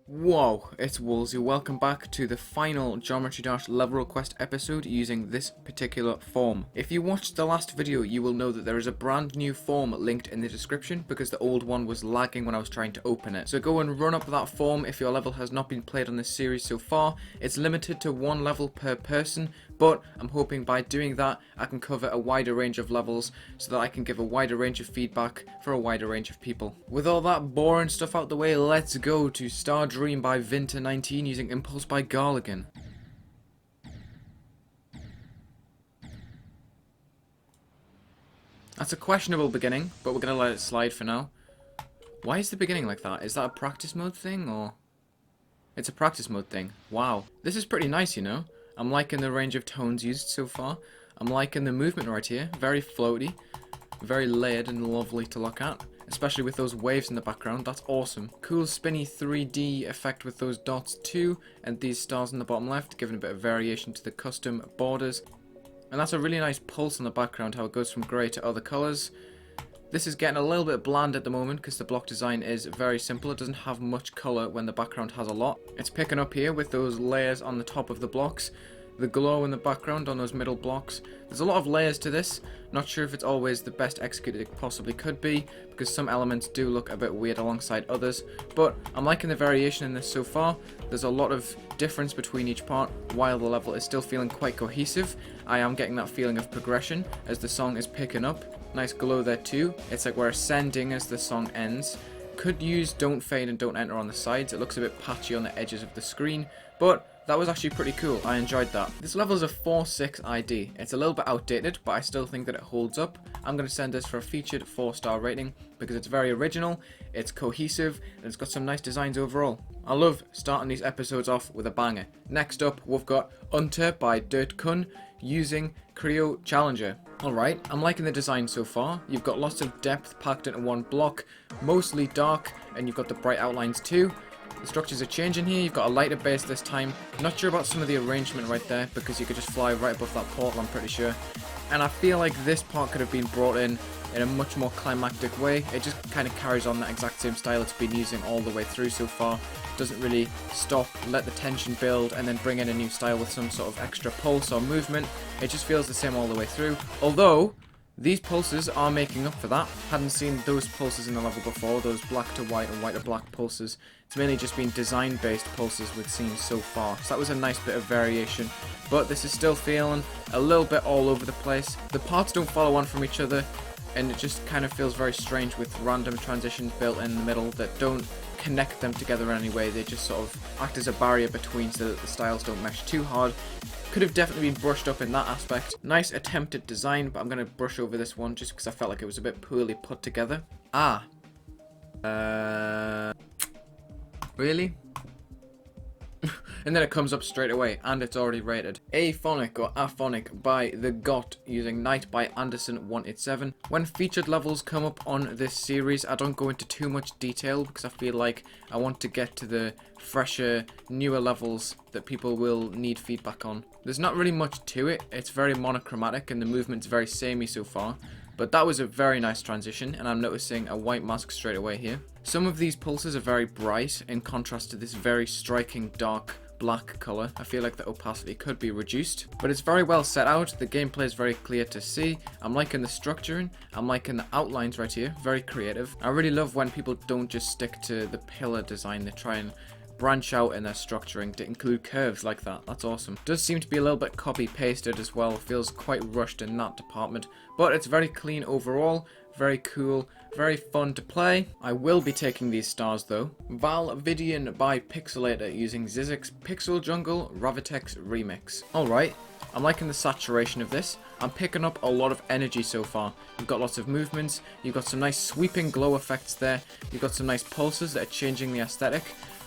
Whoa, it's Wulzy. Welcome back to the final Geometry Dash level request episode using this particular form. If you watched the last video, you will know that there is a brand new form linked in the description because the old one was lagging when I was trying to open it. So go and run up that form if your level has not been played on this series so far. It's limited to one level per person, but I'm hoping by doing that I can cover a wider range of levels so that I can give a wider range of feedback for a wider range of people. With all that boring stuff out the way, let's go to Star Dream by Vinter 19 using Impulse by Garligan. That's a questionable beginning, but we're going to let it slide for now. Why is the beginning like that? Is that a practice mode thing, or...? It's a practice mode thing. Wow. This is pretty nice, you know? I'm liking the range of tones used so far. I'm liking the movement right here. Very floaty. Very layered and lovely to look at. Especially with those waves in the background. That's awesome. Cool spinny 3D effect with those dots too. And these stars in the bottom left, giving a bit of variation to the custom borders. And that's a really nice pulse in the background, how it goes from grey to other colours. This is getting a little bit bland at the moment because the block design is very simple. It doesn't have much colour when the background has a lot. It's picking up here with those layers on the top of the blocks. The glow in the background on those middle blocks. There's a lot of layers to this. Not sure if it's always the best executed it possibly could be, because some elements do look a bit weird alongside others, but I'm liking the variation in this so far. There's a lot of difference between each part, while the level is still feeling quite cohesive. I am getting that feeling of progression as the song is picking up. Nice glow there too. It's like we're ascending as the song ends. Could use don't fade and don't enter on the sides. It looks a bit patchy on the edges of the screen, but that was actually pretty cool. I enjoyed that. This level is a 4.6 ID. It's a little bit outdated, but I still think that it holds up. I'm going to send this for a featured 4-star rating because it's very original, it's cohesive, and it's got some nice designs overall. I love starting these episodes off with a banger. Next up, we've got Unter by Dirt Kun using Creo Challenger. Alright, I'm liking the design so far. You've got lots of depth packed into one block, mostly dark, and you've got the bright outlines too. The structures are changing here. You've got a lighter base this time. Not sure about some of the arrangement right there because you could just fly right above that portal, I'm pretty sure. And I feel like this part could have been brought in a much more climactic way. It just kind of carries on that exact same style it's been using all the way through so far. Doesn't really stop, let the tension build, and then bring in a new style with some sort of extra pulse or movement. It just feels the same all the way through. Although these pulses are making up for that. Hadn't seen those pulses in the level before, those black to white and white to black pulses. It's mainly just been design-based pulses we've seen so far. So that was a nice bit of variation. But this is still feeling a little bit all over the place. The parts don't follow on from each other, and it just kind of feels very strange with random transitions built in the middle that don't connect them together in any way. They just sort of act as a barrier between so that the styles don't mesh too hard. Could have definitely been brushed up in that aspect. Nice attempt at design, but I'm going to brush over this one just because I felt like it was a bit poorly put together. Really? And then it comes up straight away, and it's already rated. Aphonic or Aphonic by The Got using Night by Anderson 187. When featured levels come up on this series, I don't go into too much detail because I feel like I want to get to the fresher, newer levels that people will need feedback on. There's not really much to it. It's very monochromatic and the movement's very samey so far. But that was a very nice transition, and I'm noticing a white mask straight away here. Some of these pulses are very bright in contrast to this very striking dark black colour. I feel like the opacity could be reduced, but it's very well set out. The gameplay is very clear to see. I'm liking the structuring. I'm liking the outlines right here. Very creative. I really love when people don't just stick to the pillar design. They try and branch out in their structuring to include curves like that. That's awesome. Does seem to be a little bit copy pasted as well. Feels quite rushed in that department, but it's very clean overall. Very cool, very fun to play. I will be taking these stars though. Viola Vidiian by Pixelator using Zizek's Pixel Jungle Ravitex Remix. Alright, I'm liking the saturation of this. I'm picking up a lot of energy so far. You've got lots of movements, you've got some nice sweeping glow effects there, you've got some nice pulses that are changing the aesthetic.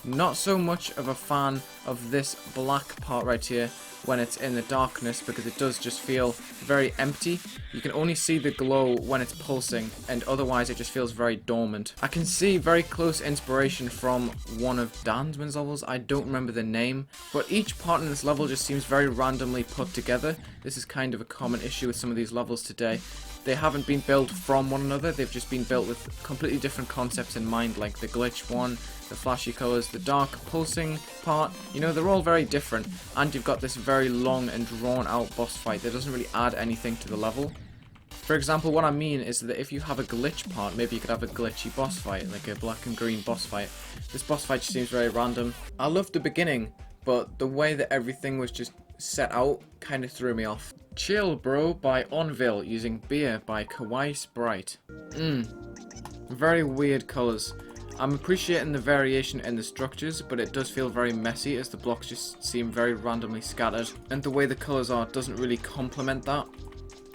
Not so much of a fan of this black part right here when it's in the darkness because it does just feel very empty. You can only see the glow when it's pulsing, and otherwise it just feels very dormant. I can see very close inspiration from one of Dansman's levels. I don't remember the name, but each part in this level just seems very randomly put together. This is kind of a common issue with some of these levels today. they haven't been built from one another. They've just been built with completely different concepts in mind, like the glitch one, the flashy colors, the dark pulsing part. You know, they're all very different. And you've got this very long and drawn out boss fight that doesn't really add anything to the level. For example, what I mean is that if you have a glitch part, maybe you could have a glitchy boss fight, like a black and green boss fight. This boss fight just seems very random. I loved the beginning, but the way that everything was just set out kind of threw me off. Chill Bro by Onville using Beer by Kawaii Sprite. Very weird colours. I'm appreciating the variation in the structures, but it does feel very messy as the blocks just seem very randomly scattered. And the way the colours are doesn't really complement that.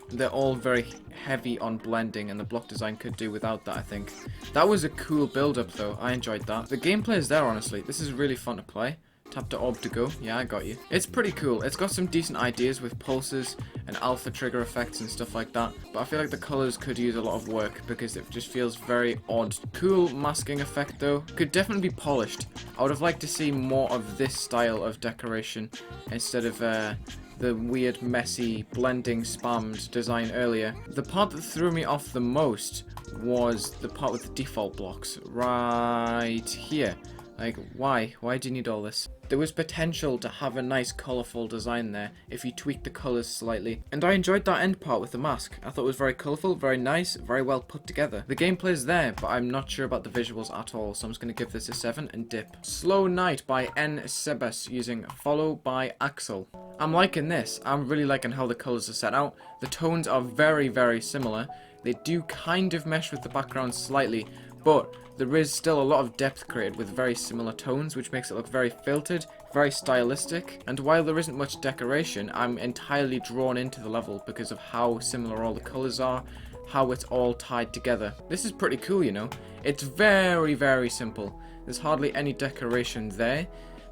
They're all very heavy on blending, and the block design could do without that, I think. That was a cool build-up though, I enjoyed that. The gameplay is there, honestly. This is really fun to play. Tap to orb to go. Yeah, I got you. It's pretty cool. It's got some decent ideas with pulses and alpha trigger effects and stuff like that. But I feel like the colors could use a lot of work because it just feels very odd. Cool masking effect though. Could definitely be polished. I would have liked to see more of this style of decoration instead of the weird, messy, blending, spammed design earlier. The part that threw me off the most was the part with the default blocks. Right here. Like, why? Why do you need all this? There was potential to have a nice colourful design there if you tweaked the colours slightly. And I enjoyed that end part with the mask. I thought it was very colourful, very nice, very well put together. The gameplay's there, but I'm not sure about the visuals at all, so I'm just going to give this a 7 and dip. Slow Night by N. Sebas using Follow by Axel. I'm liking this. I'm really liking how the colours are set out. The tones are very, very similar. They do kind of mesh with the background slightly, but there is still a lot of depth created with very similar tones, which makes it look very filtered, very stylistic. And while there isn't much decoration, I'm entirely drawn into the level because of how similar all the colours are, how it's all tied together. This is pretty cool, you know. It's very, very simple. There's hardly any decoration there,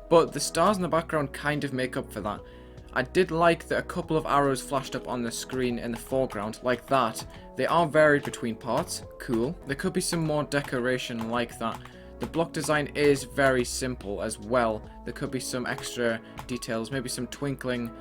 but the stars in the background kind of make up for that. I did like that a couple of arrows flashed up on the screen in the foreground, like that. They are varied between parts, cool. There could be some more decoration like that. The block design is very simple as well. There could be some extra details, maybe some twinkling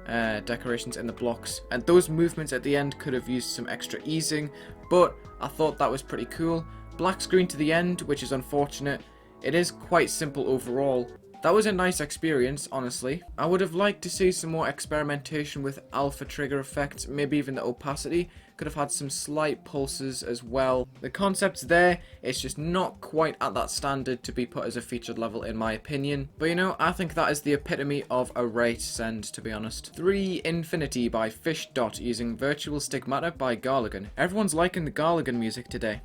decorations in the blocks. And those movements at the end could have used some extra easing, but I thought that was pretty cool. Black screen to the end, which is unfortunate. It is quite simple overall. That was a nice experience, honestly. I would have liked to see some more experimentation with alpha trigger effects, maybe even the opacity. Could have had some slight pulses as well. The concept's there, it's just not quite at that standard to be put as a featured level in my opinion. But you know, I think that is the epitome of a rate send, to be honest. 3 Infinity by Fish Dot using Virtual Stigmata by Garligan. Everyone's liking the Garligan music today.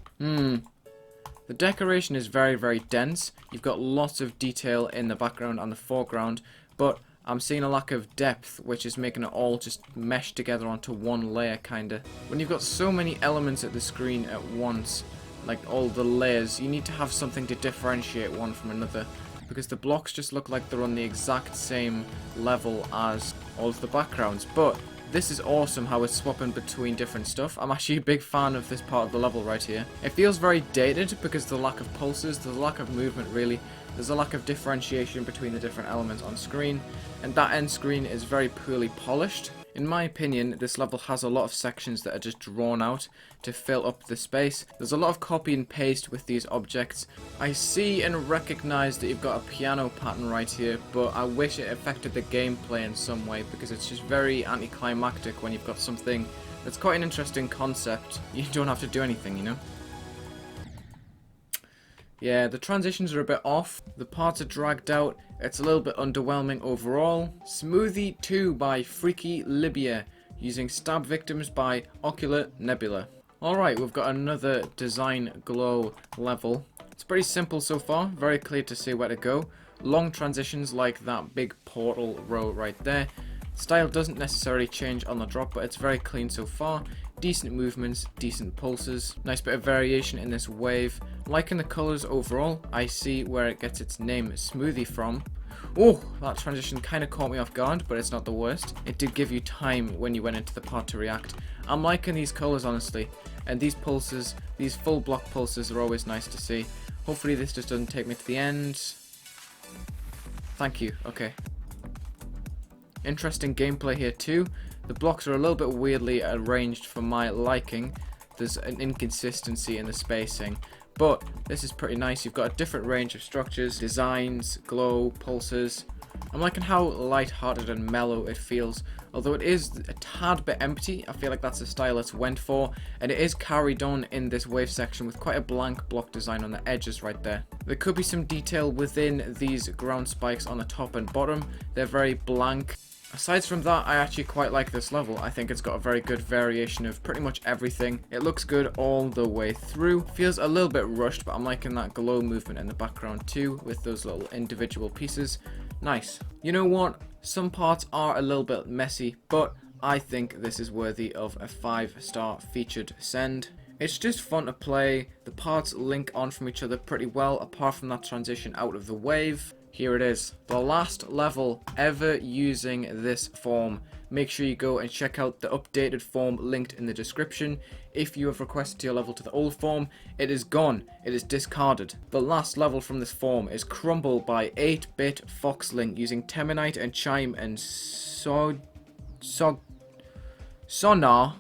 The decoration is very, very dense. You've got lots of detail in the background and the foreground, but I'm seeing a lack of depth, which is making it all just mesh together onto one layer, kinda. When you've got so many elements at the screen at once, like all the layers, you need to have something to differentiate one from another, because the blocks just look like they're on the exact same level as all of the backgrounds. But this is awesome how it's swapping between different stuff. I'm actually a big fan of this part of the level right here. It feels very dated because of the lack of pulses, there's a lack of movement really, there's a lack of differentiation between the different elements on screen, and that end screen is very poorly polished. In my opinion, this level has a lot of sections that are just drawn out to fill up the space. There's a lot of copy and paste with these objects. I see and recognize that you've got a piano pattern right here, but I wish it affected the gameplay in some way because it's just very anticlimactic when you've got something that's quite an interesting concept. You don't have to do anything, you know? Yeah, the transitions are a bit off, the parts are dragged out, it's a little bit underwhelming overall. Smoothie 2 by Freaky Libya, using Stab Victims by Ocular Nebula. Alright, we've got another design glow level. It's pretty simple so far, very clear to see where to go. Long transitions like that big portal row right there. Style doesn't necessarily change on the drop, but it's very clean so far. Decent movements, decent pulses, nice bit of variation in this wave. Liking the colours overall. I see where it gets its name Smoothie from. Oh, that transition kind of caught me off guard, but it's not the worst. It did give you time when you went into the part to react. I'm liking these colours honestly, and these pulses, these full block pulses are always nice to see. Hopefully this just doesn't take me to the end. Thank you, okay. Interesting gameplay here too. The blocks are a little bit weirdly arranged for my liking. There's an inconsistency in the spacing. But this is pretty nice. You've got a different range of structures, designs, glow, pulses. I'm liking how light-hearted and mellow it feels. Although it is a tad bit empty, I feel like that's the style it's went for. And it is carried on in this wave section with quite a blank block design on the edges right there. There could be some detail within these ground spikes on the top and bottom. They're very blank. Aside from that, I actually quite like this level. I think it's got a very good variation of pretty much everything. It looks good all the way through. Feels a little bit rushed, but I'm liking that glow movement in the background too, with those little individual pieces. Nice. You know what? Some parts are a little bit messy, but I think this is worthy of a 5-star featured send. It's just fun to play. The parts link on from each other pretty well, apart from that transition out of the wave. Here it is, the last level ever using this form. Make sure you go and check out the updated form linked in the description. If you have requested your level to the old form, it is gone. It is discarded. The last level from this form is Crumble by 8-bit Foxling using Temenite and Chime and Sonar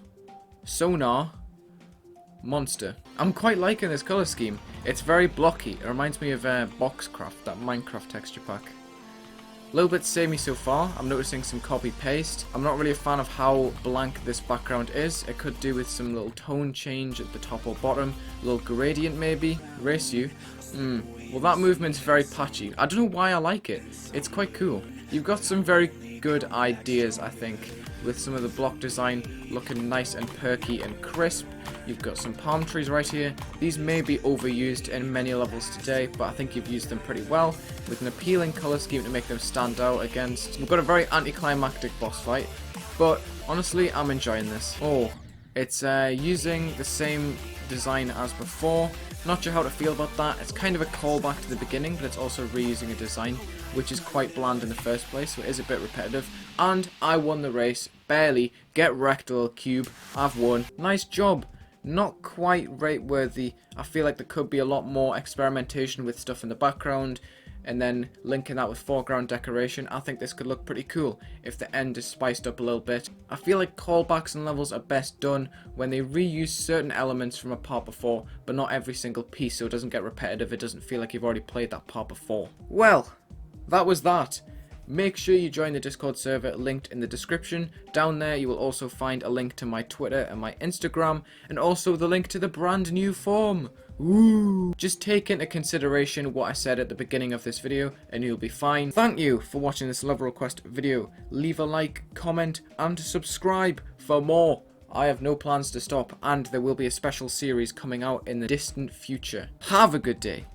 Monster. I'm quite liking this color scheme. It's very blocky. It reminds me of Boxcraft, that Minecraft texture pack. A little bit samey so far. I'm noticing some copy paste. I'm not really a fan of how blank this background is. It could do with some little tone change at the top or bottom. A little gradient maybe. Race you. Well, that movement's very patchy. I don't know why I like it. It's quite cool. You've got some very good ideas, I think, with some of the block design looking nice and perky and crisp. You've got some palm trees right here. These may be overused in many levels today, but I think you've used them pretty well, with an appealing colour scheme to make them stand out against. We've got a very anticlimactic boss fight, but honestly, I'm enjoying this. Oh, it's using the same design as before. Not sure how to feel about that. It's kind of a callback to the beginning, but it's also reusing a design, which is quite bland in the first place, so it is a bit repetitive. And I won the race, barely. Get wrecked, little cube. I've won. Nice job. Not quite rate worthy. I feel like there could be a lot more experimentation with stuff in the background, and then linking that with foreground decoration. I think this could look pretty cool if the end is spiced up a little bit. I feel like callbacks and levels are best done when they reuse certain elements from a part before, but not every single piece, so it doesn't get repetitive. It doesn't feel like you've already played that part before. Well, that was that. Make sure you join the Discord server linked in the description. Down there you will also find a link to my Twitter and my Instagram, and also the link to the brand new form. Ooh. Just take into consideration what I said at the beginning of this video and you'll be fine. Thank you for watching this level request video. Leave a like, comment and subscribe for more. I have no plans to stop, and there will be a special series coming out in the distant future. Have a good day.